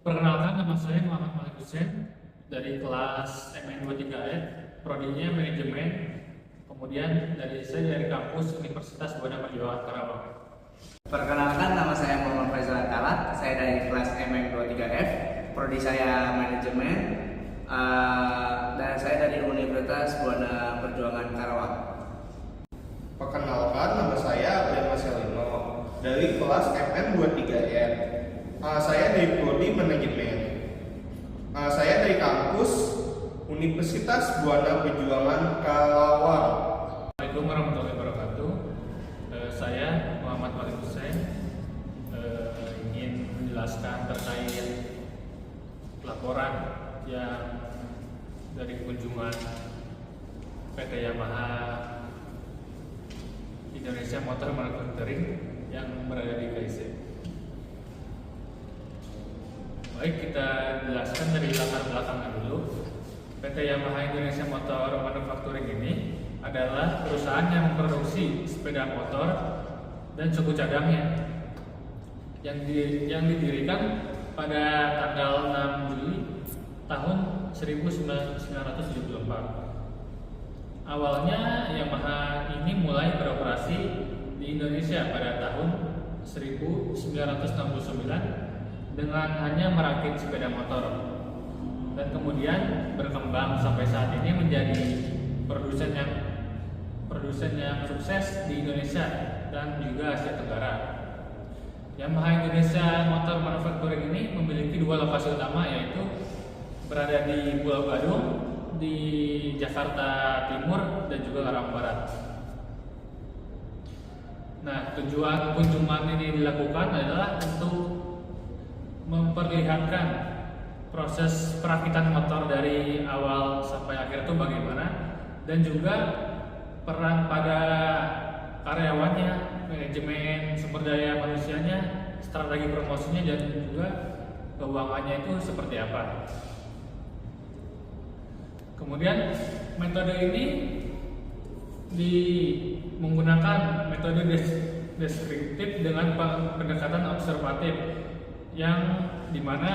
Perkenalkan, nama saya Muhammad Malik Hussein dari kelas MN23F, prodinya manajemen. Kemudian saya dari kampus Universitas Buana Perjuangan Karawang. Perkenalkan, nama saya Muhammad Faizal Talat. Saya dari kelas MN23F, prodi saya manajemen, dan saya dari Universitas Buana Perjuangan Karawang. Perkenalkan, nama saya Brian Marcelino dari kelas MN23F. Saya dari prodi manajemen. Saya dari kampus Universitas Buana Perjuangan Karawang. Assalamualaikum warahmatullahi wabarakatuh. Saya Muhammad Malik Hussein ingin menjelaskan terkait laporan yang dari kunjungan PT Yamaha Indonesia Motor Manufacturing yang berada di KIC. Baik, kita jelaskan dari latar belakangnya dulu. PT Yamaha Indonesia Motor Manufacturing ini adalah perusahaan yang memproduksi sepeda motor dan suku cadangnya yang didirikan pada tanggal 6 Juli tahun 1974. Awalnya Yamaha ini mulai beroperasi di Indonesia pada tahun 1969 dengan hanya merakit sepeda motor, dan kemudian berkembang sampai saat ini menjadi produsen yang sukses di Indonesia dan juga Asia Tenggara. Yamaha Indonesia Motor Manufacturing ini memiliki dua lokasi utama, yaitu berada di Pulau Gadung, di Jakarta Timur, dan juga Karawang Barat. Nah, tujuan kunjungan ini dilakukan adalah untuk memperlihatkan proses perakitan motor dari awal sampai akhir itu bagaimana, dan juga peran pada karyawannya, manajemen sumber daya manusianya, strategi promosinya, dan juga keuangannya itu seperti apa. Kemudian metode ini menggunakan metode deskriptif dengan pendekatan observatif, yang dimana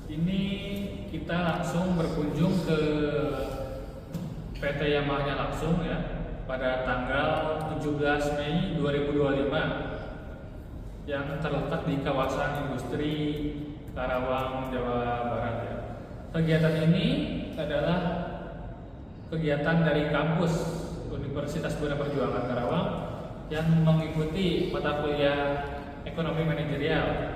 ini kita langsung berkunjung ke PT Yamaha langsung ya pada tanggal 17 Mei 2025 yang terletak di kawasan industri Karawang, Jawa Barat ya. Kegiatan ini adalah kegiatan dari kampus Universitas Buana Perjuangan Karawang yang mengikuti mata kuliah ekonomi manajerial.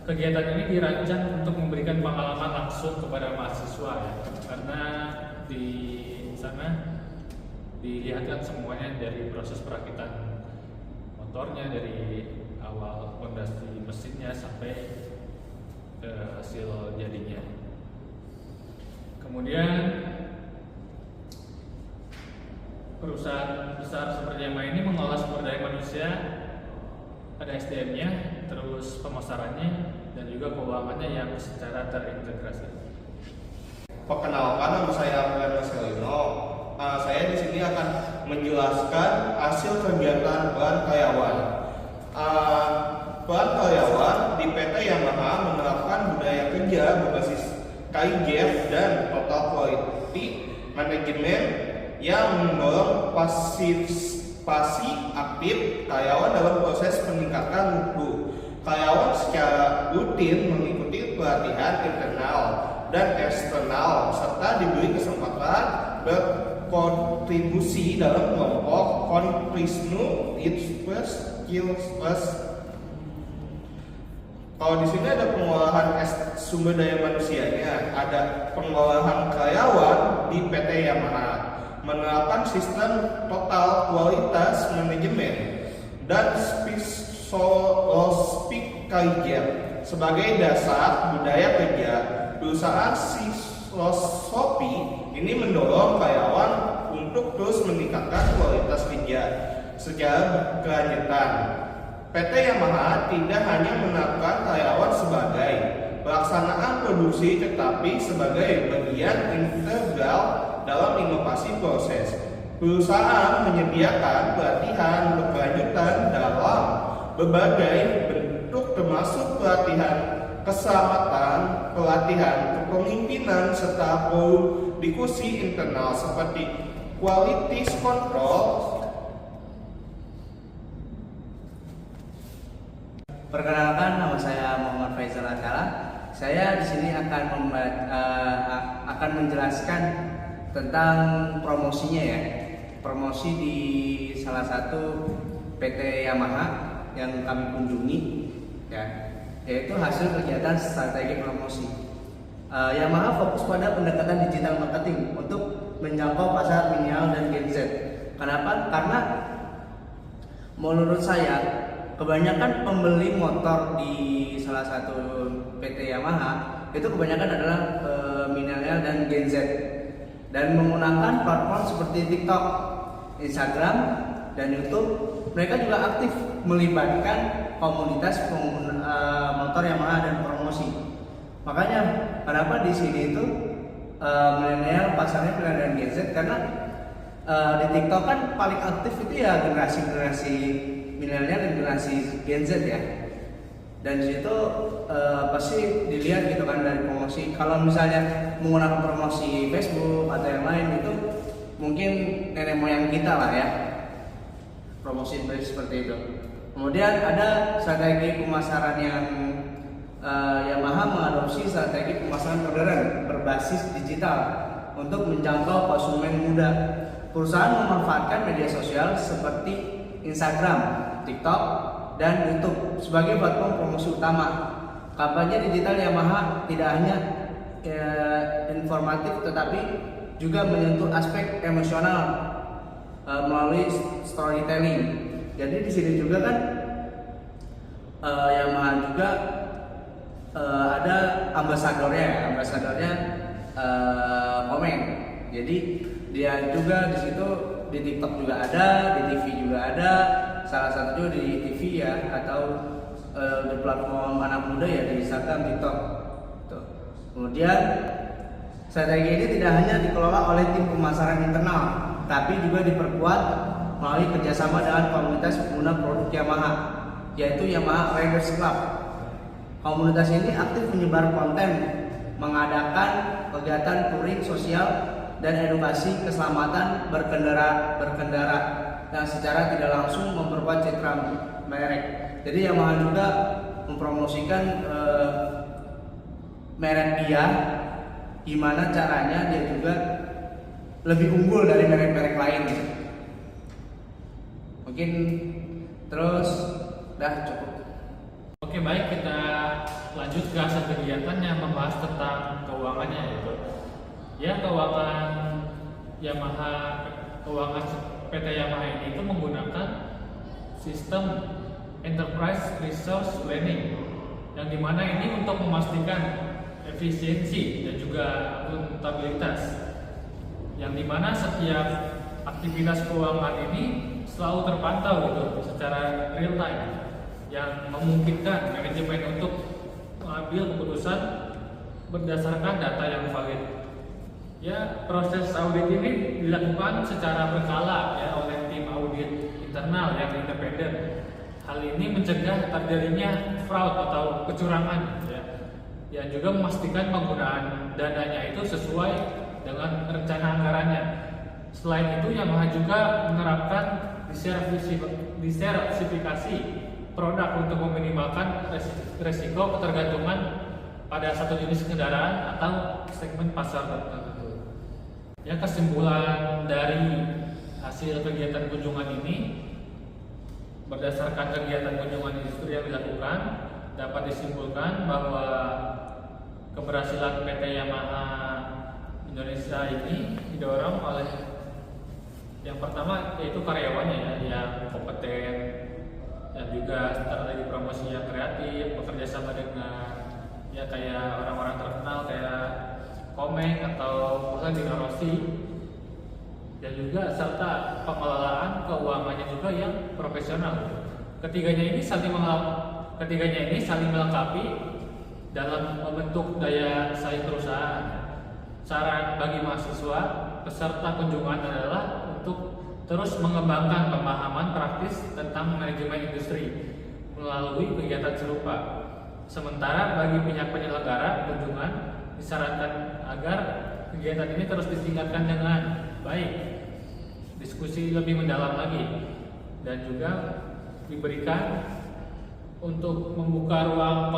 Kegiatan ini dirancang untuk memberikan pengalaman langsung kepada mahasiswa ya, karena di sana dilihatkan semuanya dari proses perakitan motornya, dari awal fondasi mesinnya sampai ke hasil jadinya. Kemudian perusahaan besar seperti Yamaha ini mengolah sumber daya manusia, ada SDM-nya, terus pemasarannya, dan juga keuangannya yang secara terintegrasi. Perkenalkan, nama saya Brian Marcelino. Saya di sini akan menjelaskan hasil kegiatan peran karyawan. Peran karyawan di PT Yamaha menerapkan budaya kerja berbasis KIGF dan total quality management yang mendorong partisipasi aktif karyawan dalam proses peningkatan mutu. Karyawan secara rutin mengikuti pelatihan internal dan eksternal serta diberi kesempatan berkontribusi dalam kelompok Konprisnu Express Skills Plus. Kalau di sini ada pengolahan sumber daya manusianya, ada pengolahan karyawan di PT Yamaha, menerapkan sistem total kualitas manajemen dan Speak KIGF sebagai dasar budaya kerja. Perusahaan filosofi ini mendorong karyawan untuk terus meningkatkan kualitas kerja secara berkelanjutan. PT Yamaha tidak hanya menerapkan karyawan sebagai pelaksanaan produksi, tetapi sebagai bagian integral dalam inovasi proses. Perusahaan menyediakan pelatihan berkelanjutan dalam berbagai bentuk, termasuk pelatihan keselamatan, pelatihan, kepemimpinan, serta diskusi internal seperti quality control. Perkenalkan, nama saya Muhammad Faizal Atala. Saya di sini akan menjelaskan tentang promosinya ya. Promosi di salah satu PT Yamaha yang kami kunjungi ya, yaitu hasil kegiatan strategi promosi. Yamaha fokus pada pendekatan digital marketing untuk menjangkau pasar milenial dan Gen Z. Kenapa? Karena menurut saya kebanyakan pembeli motor di salah satu PT Yamaha itu kebanyakan adalah milenial dan Gen Z, dan menggunakan platform seperti TikTok, Instagram, dan YouTube. Mereka juga aktif melibatkan komunitas pengguna motor Yamaha dan promosi. Makanya kenapa di sini itu milenial pasarnya milenial dan Gen Z, karena di TikTok kan paling aktif itu ya generasi milenial dan generasi Gen Z ya. Dan di situ pasti dilihat gitu kan dari promosi. Kalau misalnya menggunakan promosi Facebook atau yang lain itu mungkin nenek moyang kita lah ya, promosi seperti itu. Kemudian ada strategi pemasaran yang Yamaha mengadopsi strategi pemasaran modern berbasis digital untuk menjangkau konsumen muda. Perusahaan memanfaatkan media sosial seperti Instagram, TikTok, dan YouTube sebagai platform promosi utama. Kampanye digital Yamaha tidak hanya informatif tetapi juga menyentuh aspek emosional melalui storytelling. Jadi di sini juga kan Yamaha juga ada ambasadornya Komeng. Jadi dia juga di situ, di TikTok juga ada, di TV juga ada, salah satunya di TV ya, atau di platform anak muda ya, di Instagram, TikTok. Tuh. Kemudian strategi ini tidak hanya dikelola oleh tim pemasaran internal, tapi juga diperkuat melalui kerjasama dengan komunitas pengguna produk Yamaha, yaitu Yamaha Riders Club. Komunitas ini aktif menyebar konten, mengadakan kegiatan touring sosial dan edukasi keselamatan berkendara yang secara tidak langsung memperkuat citra merek. Jadi Yamaha juga mempromosikan merek dia, gimana caranya dia juga lebih unggul dari merek-merek lain gitu. Mungkin terus dah cukup. Oke, baik, kita lanjut ke hasil kegiatan yang membahas tentang keuangannya, yaitu ya keuangan PT Yamaha ini itu menggunakan sistem Enterprise Resource Planning, yang dimana ini untuk memastikan efisiensi dan juga akuntabilitas, yang dimana setiap aktivitas keuangan ini selalu terpantau gitu secara real time, yang memungkinkan manajemen untuk mengambil keputusan berdasarkan data yang valid. Ya, proses audit ini dilakukan secara berkala ya oleh tim audit internal yang independen. Hal ini mencegah terjadinya fraud atau kecurangan ya. Ya, juga memastikan penggunaan dananya itu sesuai dengan rencana anggarannya. Selain itu, Yamaha juga menerapkan diversifikasi produk untuk meminimalkan resiko ketergantungan pada satu jenis kendaraan atau segmen pasar tertentu. Ya, kesimpulan dari hasil kegiatan kunjungan ini, berdasarkan kegiatan kunjungan industri yang dilakukan, dapat disimpulkan bahwa keberhasilan PT Yamaha Indonesia ini didorong oleh yang pertama yaitu karyawannya ya, yang kompeten dan juga strategi promosi yang kreatif, bekerja sama dengan ya kayak orang-orang terkenal kayak Komeng atau Dino Rossi, dan juga serta pengelolaan keuangannya juga yang profesional. Ketiganya ini saling melengkapi dalam membentuk daya saing perusahaan. Saran bagi mahasiswa peserta kunjungan adalah untuk terus mengembangkan pemahaman praktis tentang manajemen industri melalui kegiatan serupa. Sementara bagi pihak penyelenggara kunjungan disarankan agar kegiatan ini terus ditingkatkan dengan baik, diskusi lebih mendalam lagi, dan juga diberikan untuk membuka ruang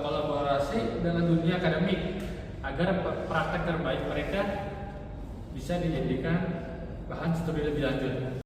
kolaborasi dengan dunia akademik agar praktek terbaik mereka bisa dijadikan bahan studi lebih lanjut.